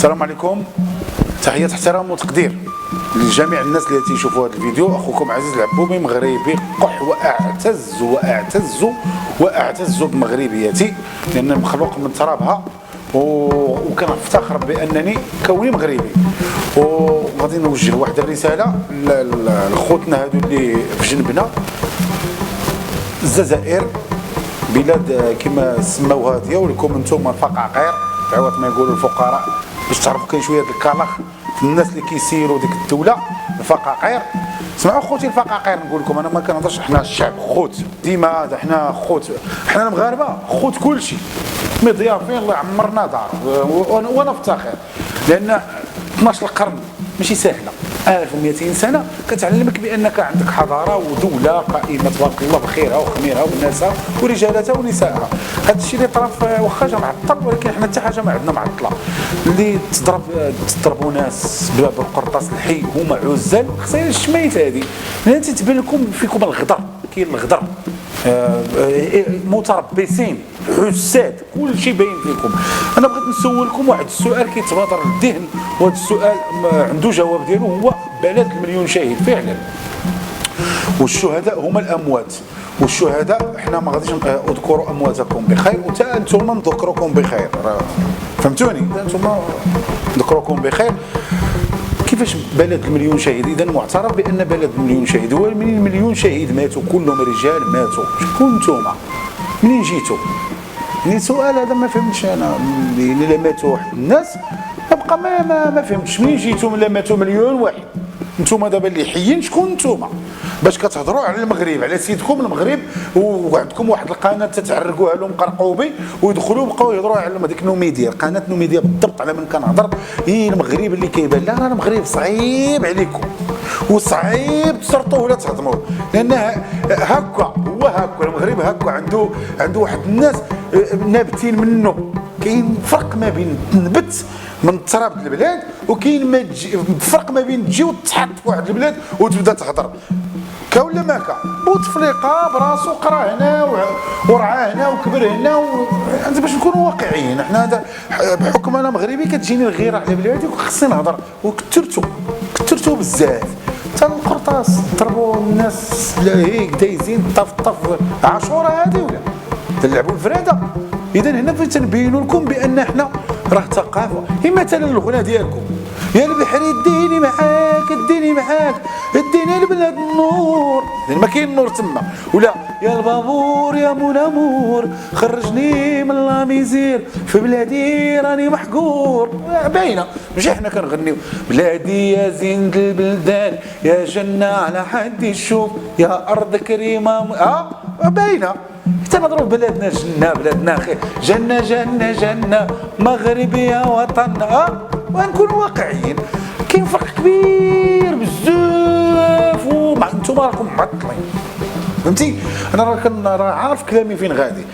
السلام عليكم، تحية احترام وتقدير لجميع الناس اللي تيشوفوا هذا الفيديو. اخوكم عزيز العبوبي، مغربي قح، واعتز بمغربيتي، لان مخلوق من ترابها، وكنفتخر بانني كوني مغربي. وغادي نوجه واحد الرساله لخوتنا هادو اللي في جنبنا، الجزائر بلاد كما سماوها ديالكم انتم الفقاقير، تعاود ما يقولوا الفقراء، باش تعرفوا كاين شويه الكلاخ في الناس اللي كيسيروا ديك الدوله. الفقاقير، سمعوا خوتي الفقاقير، نقول لكم انا ما كنهضرش، حنا الشعب خوت ديما، حنا خوت، حنا المغاربه خوت كلشي، مضيافين الله يعمرنا دار. وانا افتخر لان 12 القرن ماشي سهله، 1200 سنه كتعلمك بانك عندك حضاره ودوله قائمه تبارك الله بخيرها وخميرها وناسها ورجالاتها ونسائها. هذا الشيء اللي طرا واخا جا معطل، ولكن حنا حتى حاجه ما عندنا معطله. اللي تضربوا ناس بالقرطاس الحي هما عزال، خصها الشميت هذه، لان تتبان لكم فيكم الغدر، كاين الغدر، متربصين، حساد، كل شيء باين فيكم. انا بغيت نسولكم واحد السؤال كيتبادر للذهن، وهذا السؤال عنده جواب ديالو، هو بلد المليون شهيد فعلا، والشهداء هما الاموات، والشهداء احنا ما غاديش اذكروا امواتكم بخير، وتا انتم نذكركم بخير، فهمتوني؟ انتم نذكركم بخير. كيفاش بلد المليون شهيد؟ اذا معترف بان بلد المليون شهيد، هو من المليون شهيد ماتوا كلهم رجال ماتوا، شكون نتوما؟ منين جيتوا؟ يعني السؤال هذا ما فهمتش انا، الا ماتوا واحد الناس ابقى ما فهمتش منين جيتوا، الا ماتوا مليون واحد. نتوما دابا اللي حيين شكون نتوما؟ باش كتهضروا على المغرب، على سيدكم المغرب، وعندكم واحد القناه تتعرقوها لهم قرقوبي، ويدخلوا بقاو يهضروا على هذيك نوميديا، قناه نوميديا بالضبط على من كنهضر. هي المغرب اللي كيبان، لا راه المغرب صعيب عليكم، وصعيب تسرطوه ولا تهضموه، لان هكا هو هكا المغرب هكا، عنده واحد الناس نابتين منه. كاين فرق ما بين تنبت من تراب البلاد، وكاين فرق ما بين تجي وتحط في واحد البلاد وتبدا تهضر كولا ما كا، بوتفليقه براسو قرا هنا ورعاه هنا وكبر هنا انت باش نكونوا واقعيين. احنا هذا بحكم انا مغربي كتجيني الغيره على بلادي وخصني نهضر، وكثرتو بزاف. حتى القرطاس ضربوا الناس هيك دايزين طف عاشوره هذه ولا تلعبوا الفراده. اذا هنا فين تنبينوا لكم بان احنا راه ثقافه. هي مثلا الغنى ديالكم، يا البحري اديني معاك اديني لبلاد النور، لان ما كاين النور تما، ولا يا البابور يا مونامور خرجني من لا ميزير، في بلادي راني محقور. باينه، ماشي حنا كنغنيو بلادي يا زينة البلدان، يا جنه على حد يشوف، يا ارض كريمه، باينه. تنهضروا بلادنا جنه، بلادنا خير، جنه مغربي يا وطن، ونكونوا واقعيين. كاين فرق كبير بزاف، ومع انتم راكم معطلين، فهمتي؟ انا راه عارف كلامي فين غادي.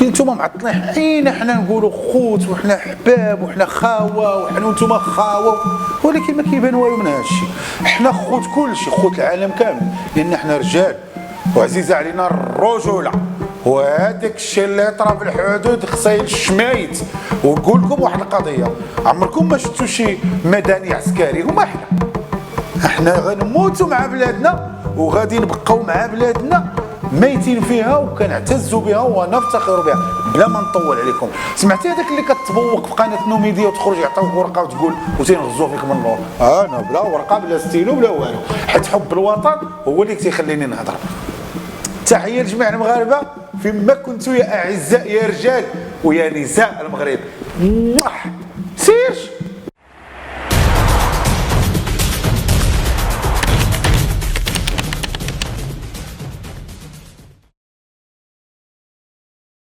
كاين نتوما معطلين، حين حنا نقولوا خوت وحنا حباب وحنا خاوه وانتوما خاوه، ولكن ما كيبان والو من هذا الشيء. حنا خوت كلشي، خوت العالم كامل، لان حنا رجال وعزيزه علينا الرجوله. وهذاك الشيء اللي طرا في الحدود خصها الشمايت. ونقول لكم واحد القضيه، عمركم ما شفتوا شي مدني عسكري؟ هما احنا غنموتوا مع بلادنا، وغادي نبقاو مع بلادنا ميتين فيها، وكنعتزوا بها ونفتخر بها. بلا ما نطول عليكم، سمعتي هذاك اللي كتبوق في قناه نوميديا وتخرج يعطيوك ورقه وتقول وتنغزوا فيك من النور؟ انا بلا ورقه بلا ستيلو بلا والو، حيت حب الوطن هو اللي تيخليني نهضر. تحيه لجميع المغاربه فيما كنتوا يا اعزاء، يا رجال ويا نساء المغرب. سيرش